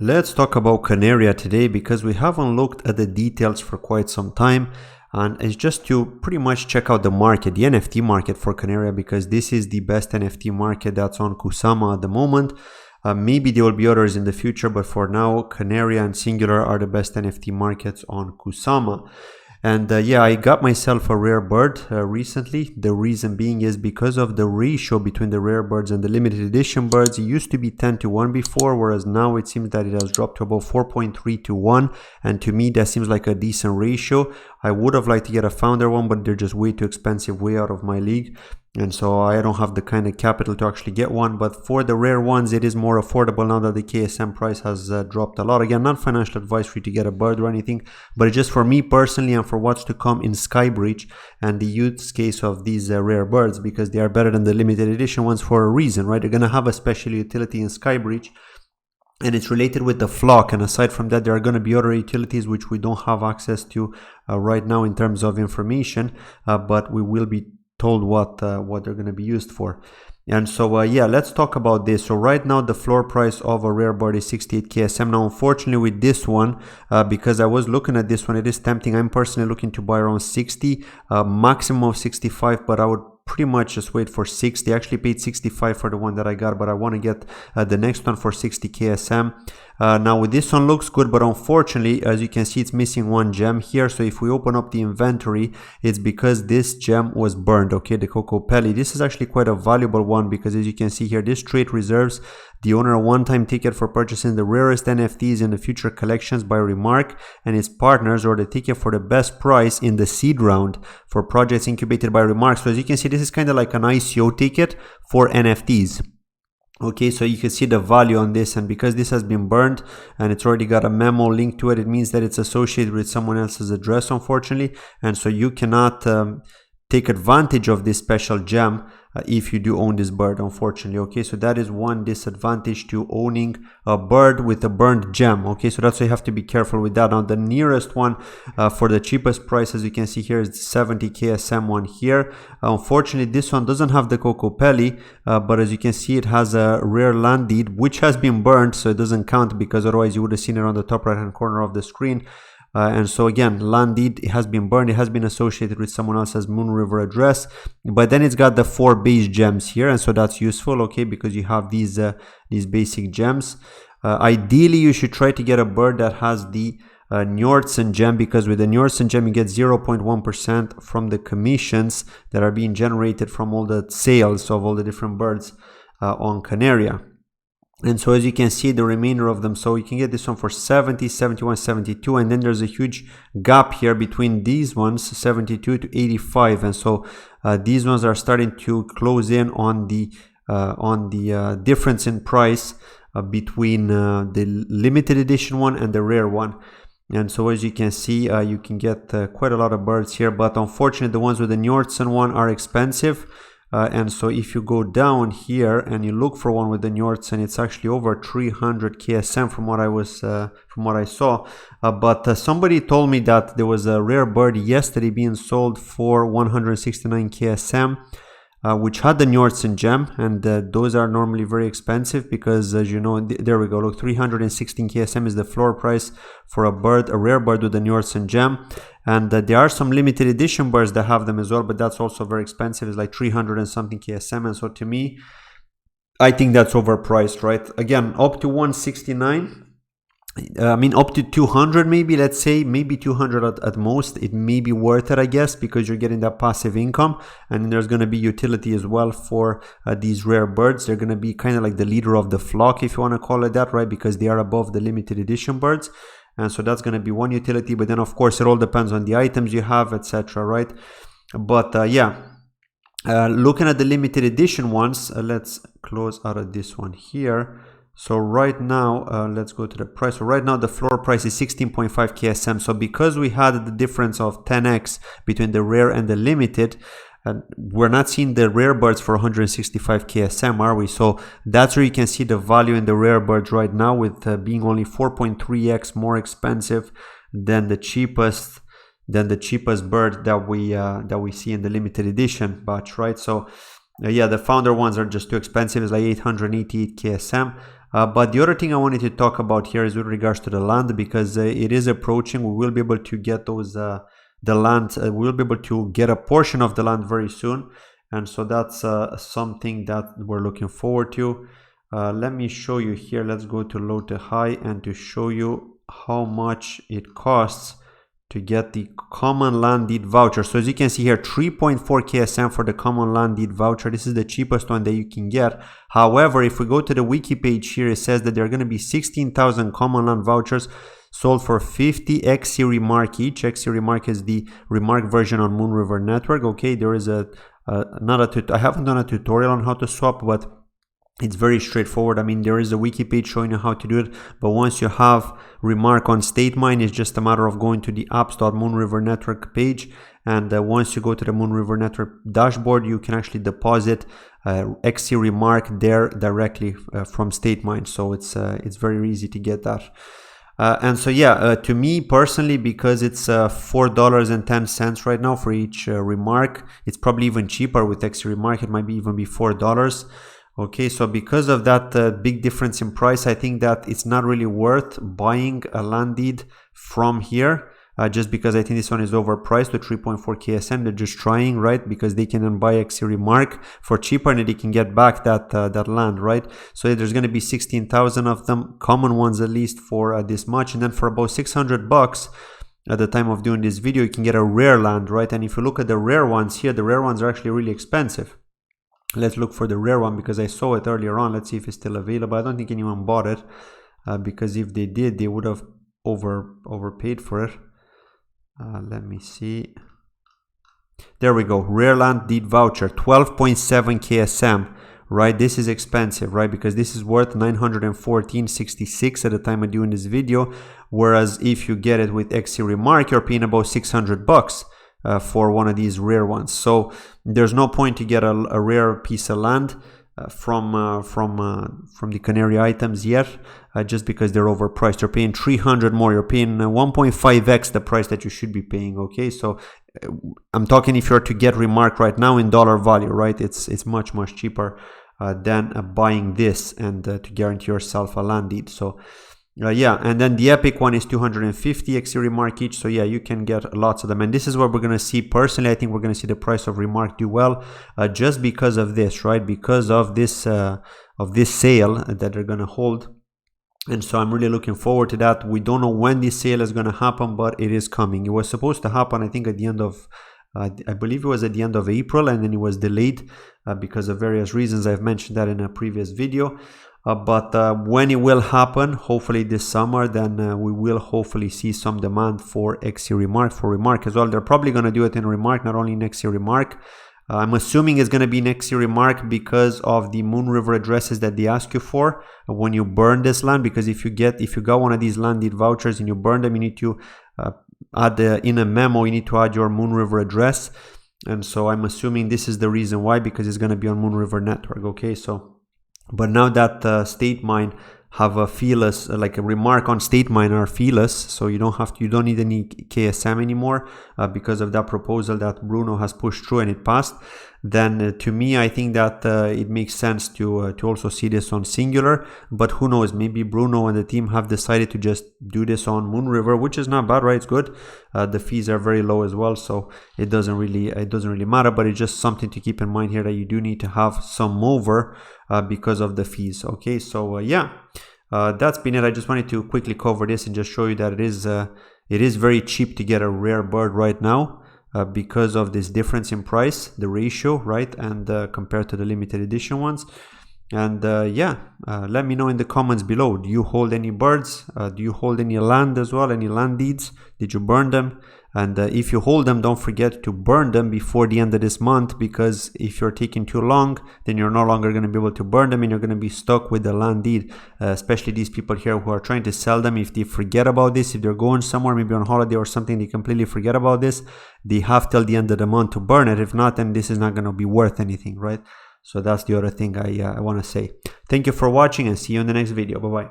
Let's talk about Kanaria today because we haven't looked at the details for quite some time, and it's just to pretty much check out the market, the NFT market for Kanaria, because this is the best NFT market that's on Kusama at the moment. Maybe there will be others in the future, but for now Kanaria and Singular are the best NFT markets on Kusama. And yeah, I got myself a rare bird recently. The reason being is because of the ratio between the rare birds and the limited edition birds. It used to be 10:1 before, whereas now it seems that it has dropped to about 4.3:1. And to me, that seems like a decent ratio. I would have liked to get a founder one, but they're just way too expensive, way out of my league. And so I don't have the kind of capital to actually get one. But for the rare ones, it is more affordable now that the KSM price has dropped a lot. Again, not financial advice for you to get a bird or anything, but it's just for me personally and for what's to come in Skybridge and the use case of these rare birds, because they are better than the limited edition ones for a reason, right? They're going to have a special utility in Skybridge, and it's related with the flock. And aside from that, there are going to be other utilities which we don't have access to right now in terms of information, but we will be told what they're going to be used for. And so yeah, let's talk about this. So right now the floor price of a rare bird is 68 KSM. Now unfortunately with this one, because I was looking at this one, it is tempting. I'm personally looking to buy around 60, maximum of 65, but I would pretty much just wait for 60. I actually paid 65 for the one that I got, but I want to get the next one for 60 KSM. Now with this one looks good, but unfortunately, as you can see, it's missing one gem here. So if we open up the inventory, it's because this gem was burned, okay, the Coco Pelli. This is actually quite a valuable one because as you can see here, this trait reserves the owner a one-time ticket for purchasing the rarest NFTs in the future collections by RMRK and its partners, or the ticket for the best price in the seed round for projects incubated by RMRK. So as you can see, this is kind of like an ICO ticket for NFTs. Okay, so you can see the value on this, and because this has been burned and it's already got a memo linked to it, it means that it's associated with someone else's address, unfortunately, and so you cannot take advantage of this special gem if you do own this bird, unfortunately. Okay, so that is one disadvantage to owning a bird with a burned gem. Okay, so that's why you have to be careful with that. Now the nearest one for the cheapest price, as you can see here, is 70 KSM one here. Unfortunately, this one doesn't have the Coco Pelli, but as you can see, it has a rare land deed which has been burned, so it doesn't count because otherwise you would have seen it on the top right hand corner of the screen. And so again, land deed, it has been burned, it has been associated with someone else's Moon River address, but then it's got the 4 base gems here, and so that's useful, okay, because you have these basic gems. Ideally, you should try to get a bird that has the Nordson gem, because with the Nordson gem you get 0.1% from the commissions that are being generated from all the sales of all the different birds on Kanaria. And so as you can see, the remainder of them, so you can get this one for 70, 71, 72, and then there's a huge gap here between these ones, 72 to 85, and so these ones are starting to close in on the difference in price between the limited edition one and the rare one. And so as you can see, you can get quite a lot of birds here, but unfortunately the ones with the Nordson one are expensive. And so if you go down here and you look for one with the Nordson, it's actually over 300 KSM from what I saw. But somebody told me that there was a rare bird yesterday being sold for 169 KSM. Which had the Nordson gem, and those are normally very expensive because, as you know, there we go, look, 316 KSM is the floor price for a rare bird with the Nordson gem. And there are some limited edition birds that have them as well, but that's also very expensive. It's like 300 and something KSM, and so to me, I think that's overpriced, right? Again, up to 169. I mean, up to 200 maybe, let's say, maybe 200 at most. It may be worth it, I guess, because you're getting that passive income, and there's going to be utility as well for these rare birds. They're going to be kind of like the leader of the flock, if you want to call it that, right? Because they are above the limited edition birds, and so that's going to be one utility. But then of course it all depends on the items you have, etc., right? But yeah, looking at the limited edition ones, let's close out of this one here. So right now, let's go to the price. So right now the floor price is 16.5 KSM. So because we had the difference of 10x between the rare and the limited, we're not seeing the rare birds for 165 KSM, are we? So that's where you can see the value in the rare birds right now, with being only 4.3x more expensive than the cheapest bird that we see in the limited edition batch, right? So yeah, the founder ones are just too expensive. It's like 888 KSM. But the other thing I wanted to talk about here is with regards to the land, because it is approaching. We will be able to get those the land. We'll be able to get a portion of the land very soon, and so that's something that we're looking forward to. Let me show you here. Let's go to low to high and to show you how much it costs to get the common land deed voucher. So as you can see here, 3.4 KSM for the common land deed voucher. This is the cheapest one that you can get. However, if we go to the wiki page here, it says that there are going to be 16,000 common land vouchers sold for 50 XC remark each. XC remark is the remark version on Moon River Network. Okay, there is I haven't done a tutorial on how to swap, but it's very straightforward. I mean, there is a wiki page showing you how to do it, but once you have remark on StateMine, it's just a matter of going to the apps.Moon River Network page, and once you go to the Moon River Network dashboard, you can actually deposit XC remark there directly from StateMine. So it's very easy to get that. And so yeah, to me personally, because it's $4.10 right now for each remark, it's probably even cheaper with XC remark. It might be even be $4. Okay, so because of that big difference in price, I think that it's not really worth buying a land deed from here, just because I think this one is overpriced with 3.4 KSM. They're just trying, right? Because they can then buy XC remark for cheaper and they can get back that land, right? So there's going to be 16,000 of them, common ones at least, for this much. And then for about $600 at the time of doing this video, you can get a rare land, right? And if you look at the rare ones here, the rare ones are actually really expensive. Let's look for the rare one because I saw it earlier on. Let's see if it's still available. I don't think anyone bought it because if they did, they would have overpaid for it. Let me see. There we go. Rare land deed voucher, 12.7 KSM. Right, this is expensive, right? Because this is worth 914.66 at the time of doing this video. Whereas if you get it with XC remark, you're paying about $600. For one of these rare ones. So there's no point to get a rare piece of land from the Kanaria items yet, just because they're overpriced. You're paying 300 more. You're paying 1.5x the price that you should be paying. Okay, so I'm talking if you're to get remark right now in dollar value, right? It's much cheaper than buying this and to guarantee yourself a land deed. So yeah, and then the epic one is 250 XC remark each. So yeah, you can get lots of them, and this is what we're going to see. Personally, I think we're going to see the price of remark do well, just because of this, right? Because of this sale that they're going to hold. And so I'm really looking forward to that. We don't know when this sale is going to happen, but it is coming. It was supposed to happen, I think, at the end of I believe it was at the end of April, and then it was delayed because of various reasons. I've mentioned that in a previous video. But when it will happen, hopefully this summer, then we will hopefully see some demand for XC remark, for remark as well. They're probably going to do it in remark, not only in XC remark. I'm assuming it's going to be in XC remark because of the Moon River addresses that they ask you for when you burn this land. Because if you got one of these land deed vouchers and you burn them, you need to add in a memo, you need to add your Moon River address. And so I'm assuming this is the reason why, because it's going to be on Moon River Network. Okay, so but now that StateMine have a feeless, like a remark on StateMine are feeless, so you don't need any KSM anymore because of that proposal that Bruno has pushed through and it passed. Then to me, I think that it makes sense to also see this on Singular. But who knows? Maybe Bruno and the team have decided to just do this on Moon River, which is not bad, right? It's good. The fees are very low as well, so it doesn't really matter. But it's just something to keep in mind here that you do need to have some over because of the fees. Okay, so yeah, that's been it. I just wanted to quickly cover this and just show you that it is very cheap to get a rare bird right now. Because of this difference in price, the ratio, right, and compared to the limited edition ones. And yeah, let me know in the comments below, do you hold any birds? Do you hold any land as well, any land deeds? Did you burn them? And if you hold them, don't forget to burn them before the end of this month, because if you're taking too long, then you're no longer going to be able to burn them and you're going to be stuck with the land deed, especially these people here who are trying to sell them. If they forget about this, if they're going somewhere, maybe on holiday or something, they completely forget about this, they have till the end of the month to burn it. If not, then this is not going to be worth anything, right? So that's the other thing I want to say. Thank you for watching and see you in the next video. Bye-bye.